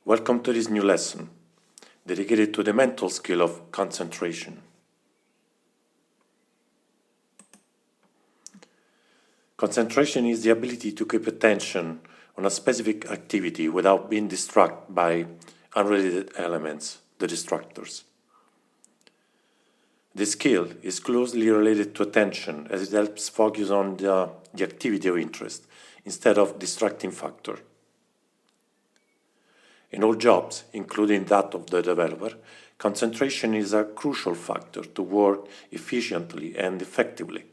Welcome to this new lesson, dedicated to the mental skill of concentration. Concentration is the ability to keep attention on a specific activity without being distracted by unrelated elements, the distractors. This skill is closely related to attention as it helps focus on the activity of interest instead of distracting factor. In all jobs, including that of the developer, concentration is a crucial factor to work efficiently and effectively.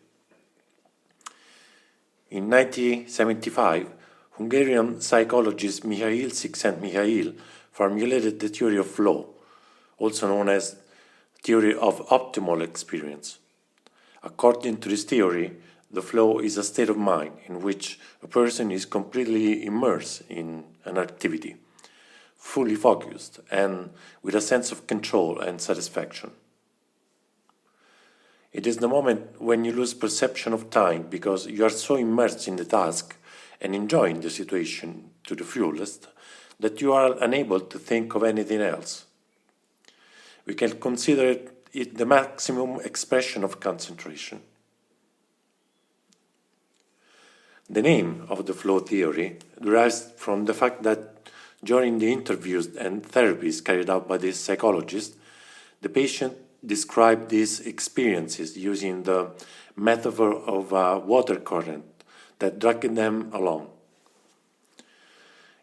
In 1975, Hungarian psychologist Mihail Csikszentmihalyi formulated the theory of flow, also known as theory of optimal experience. According to this theory, the flow is a state of mind in which a person is completely immersed in an activity, fully focused, and with a sense of control and satisfaction. It is the moment when you lose perception of time because you are so immersed in the task and enjoying the situation to the fullest that you are unable to think of anything else. We can consider it the maximum expression of concentration. The name of the flow theory derives from the fact that during the interviews and therapies carried out by this psychologist, the patient described these experiences using the metaphor of a water current that dragged them along.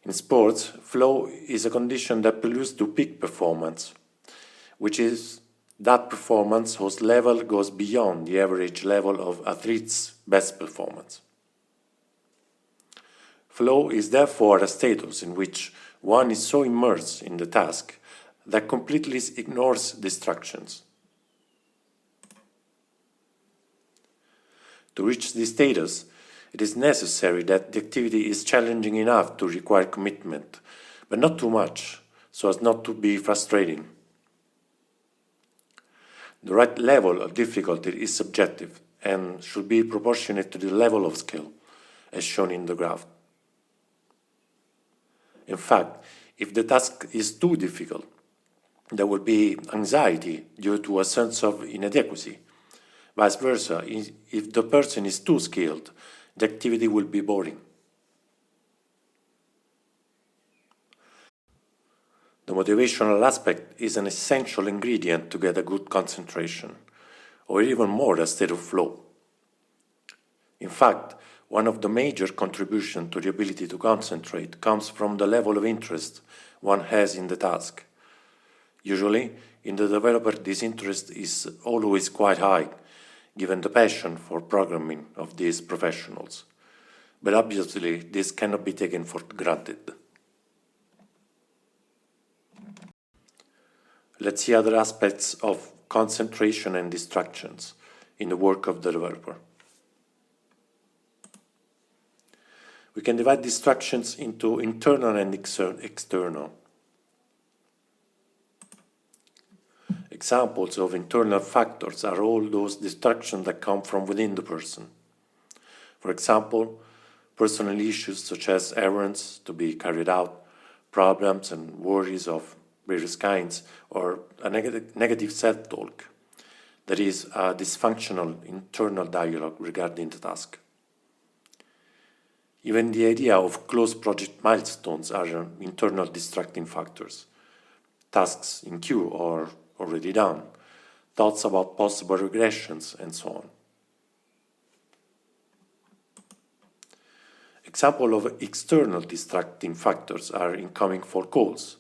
In sports, flow is a condition that preludes to peak performance, which is that performance whose level goes beyond the average level of athlete's best performance. Flow is therefore a status in which one is so immersed in the task that completely ignores distractions. To reach this status, it is necessary that the activity is challenging enough to require commitment, but not too much, so as not to be frustrating. The right level of difficulty is subjective and should be proportionate to the level of skill, as shown in the graph. In fact, if the task is too difficult, there will be anxiety due to a sense of inadequacy. Vice versa, if the person is too skilled, the activity will be boring. The motivational aspect is an essential ingredient to get a good concentration, or even more a state of flow. In fact, one of the major contributions to the ability to concentrate comes from the level of interest one has in the task. Usually, in the developer, this interest is always quite high, given the passion for programming of these professionals. But obviously, this cannot be taken for granted. Let's see other aspects of concentration and distractions in the work of the developer. We can divide distractions into internal and external. Examples of internal factors are all those distractions that come from within the person. For example, personal issues such as errands to be carried out, problems and worries of various kinds, or a negative self-talk, that is, a dysfunctional internal dialogue regarding the task. Even the idea of close project milestones are internal distracting factors. Tasks in queue or already done, thoughts about possible regressions, and so on. Examples of external distracting factors are incoming phone calls,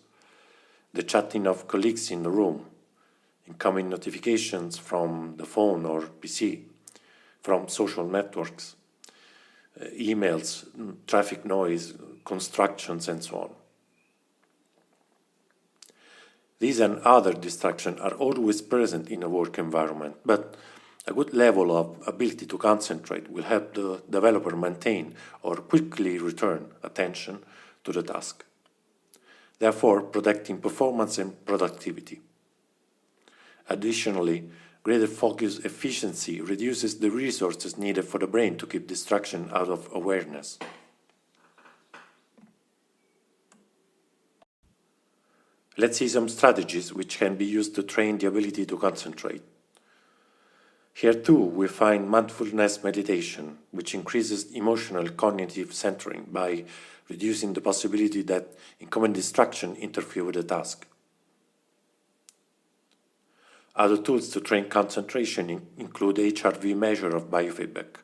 the chatting of colleagues in the room, incoming notifications from the phone or PC, from social networks, emails, traffic noise, constructions, and so on. These and other distractions are always present in a work environment, but a good level of ability to concentrate will help the developer maintain or quickly return attention to the task, therefore protecting performance and productivity. Additionally, greater focus efficiency reduces the resources needed for the brain to keep distraction out of awareness. Let's see some strategies which can be used to train the ability to concentrate. Here too we find mindfulness meditation, which increases emotional cognitive centering by reducing the possibility that incoming distraction interfere with the task. Other tools to train concentration include HRV measure of biofeedback.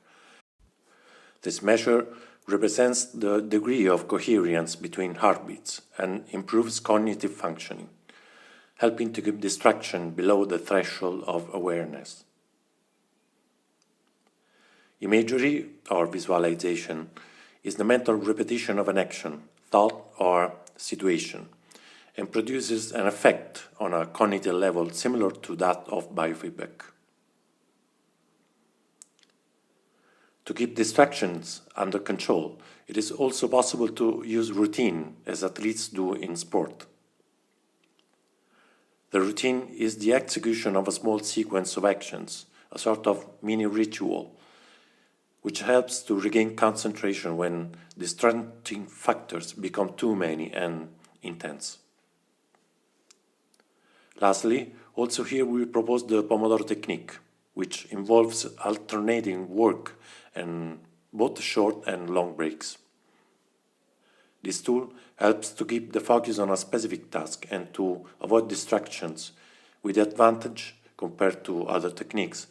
This measure represents the degree of coherence between heartbeats and improves cognitive functioning, helping to keep distraction below the threshold of awareness. Imagery, or visualization, is the mental repetition of an action, thought, or situation, and produces an effect on a cognitive level similar to that of biofeedback. To keep distractions under control, it is also possible to use routine, as athletes do in sport. The routine is the execution of a small sequence of actions, a sort of mini ritual, which helps to regain concentration when distracting factors become too many and intense. Lastly, also here we propose the Pomodoro technique, which involves alternating work and both short and long breaks. This tool helps to keep the focus on a specific task and to avoid distractions, with the advantage, compared to other techniques,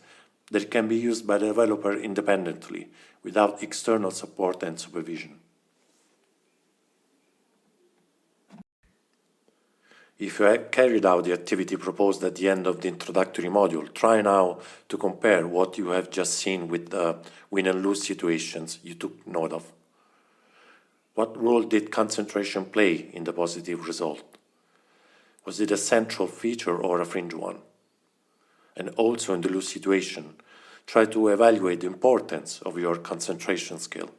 that it can be used by the developer independently, without external support and supervision. If you have carried out the activity proposed at the end of the introductory module, try now to compare what you have just seen with the win and lose situations you took note of. What role did concentration play in the positive result? Was it a central feature or a fringe one? And also in the lose situation, try to evaluate the importance of your concentration skill.